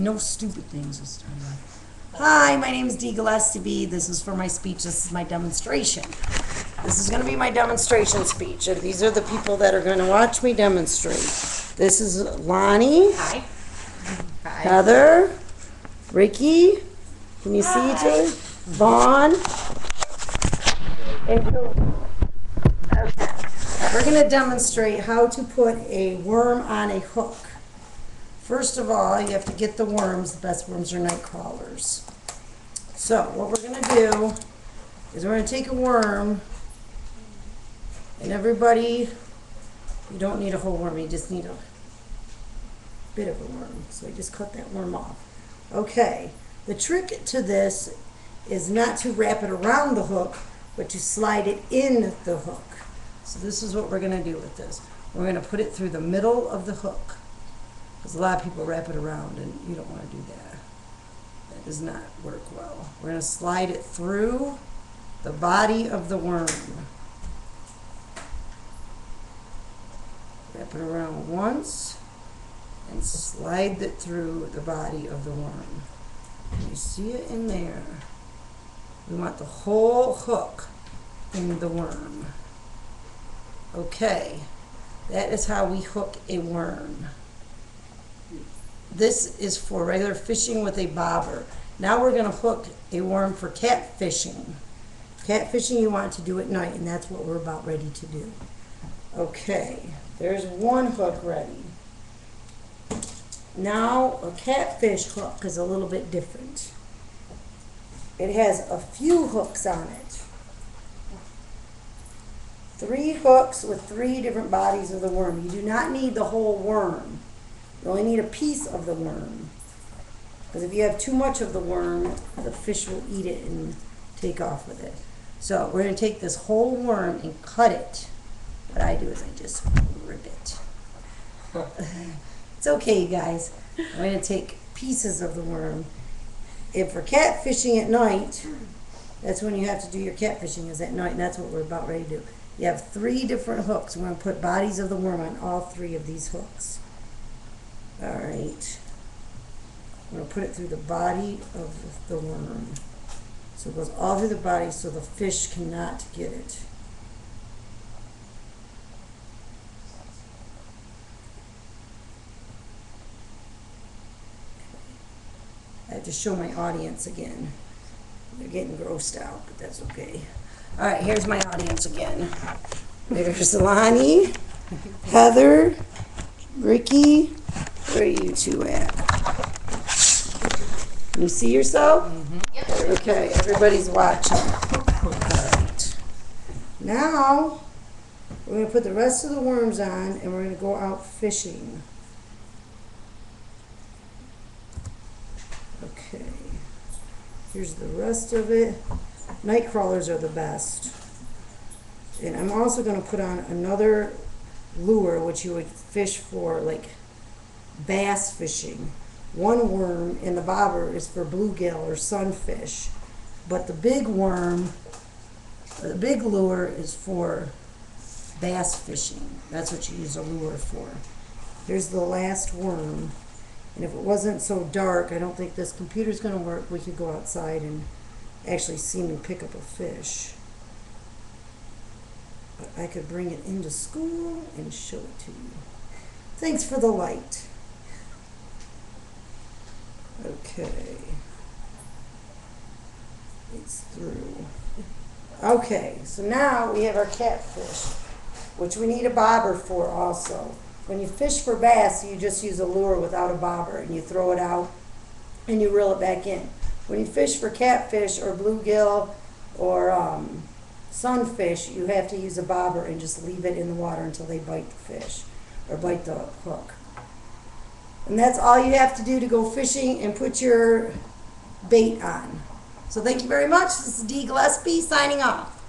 No stupid things this time. Hi, my name is Dee Gillespie. This is for my speech. This is my demonstration. This is going to be my demonstration speech. And these are the people that are going to watch me demonstrate. This is Lonnie. Hi. Hi. Heather. Ricky. Can you see each other? Vaughn. And Julie. Okay. We're going to demonstrate how to put a worm on a hook. First of all, you have to get the worms. The best worms are night crawlers. So what we're going to do is we're going to take a worm, and everybody, you don't need a whole worm, you just need a bit of a worm. So I just cut that worm off. Okay, the trick to this is not to wrap it around the hook, but to slide it in the hook. So this is what we're going to do with this. We're going to put it through the middle of the hook. Because a lot of people wrap it around, and you don't want to do that. That does not work well. We're going to slide it through the body of the worm. Wrap it around once and slide it through the body of the worm. You see it in there. We want the whole hook in the worm. Okay, that is how we hook a worm. This is for regular fishing with a bobber. Now we're going to hook a worm for catfishing. Catfishing you want to do at night, and that's what we're about ready to do. Okay, there's one hook ready. Now a catfish hook is a little bit different. It has a few hooks on it. 3 hooks with 3 different bodies of the worm. You do not need the whole worm. You only need a piece of the worm. Because if you have too much of the worm, the fish will eat it and take off with it. So we're going to take this whole worm and cut it. What I do is I just rip it. It's okay, you guys. I'm going to take pieces of the worm. If we're catfishing at night, that's when you have to do your catfishing, is at night, and that's what we're about ready to do. You have 3 different hooks. We're going to put bodies of the worm on all 3 of these hooks. All right. I'm going to put it through the body of the worm. So it goes all through the body so the fish cannot get it. I have to show my audience again. They're getting grossed out, but that's okay. All right, here's my audience again. There's Lonnie, Heather, Ricky. Where are you 2 at? Can you see yourself? Mm-hmm. Yep. Okay, everybody's watching. All right. Now, we're going to put the rest of the worms on, and we're going to go out fishing. Okay. Here's the rest of it. Night crawlers are the best. And I'm also going to put on another lure, which you would fish for, like, bass fishing. One worm in the bobber is for bluegill or sunfish, but the big worm, or the big lure, is for bass fishing. That's what you use a lure for. Here's the last worm, and if it wasn't so dark, I don't think this computer's going to work. We could go outside and actually see me pick up a fish. But I could bring it into school and show it to you. Thanks for the light. Okay. It's through. Okay, so now we have our catfish, which we need a bobber for also. When you fish for bass, you just use a lure without a bobber, and you throw it out and you reel it back in. When you fish for catfish or bluegill or sunfish, you have to use a bobber and just leave it in the water until they bite the fish or bite the hook. And that's all you have to do to go fishing and put your bait on. So thank you very much. This is Dee Gillespie signing off.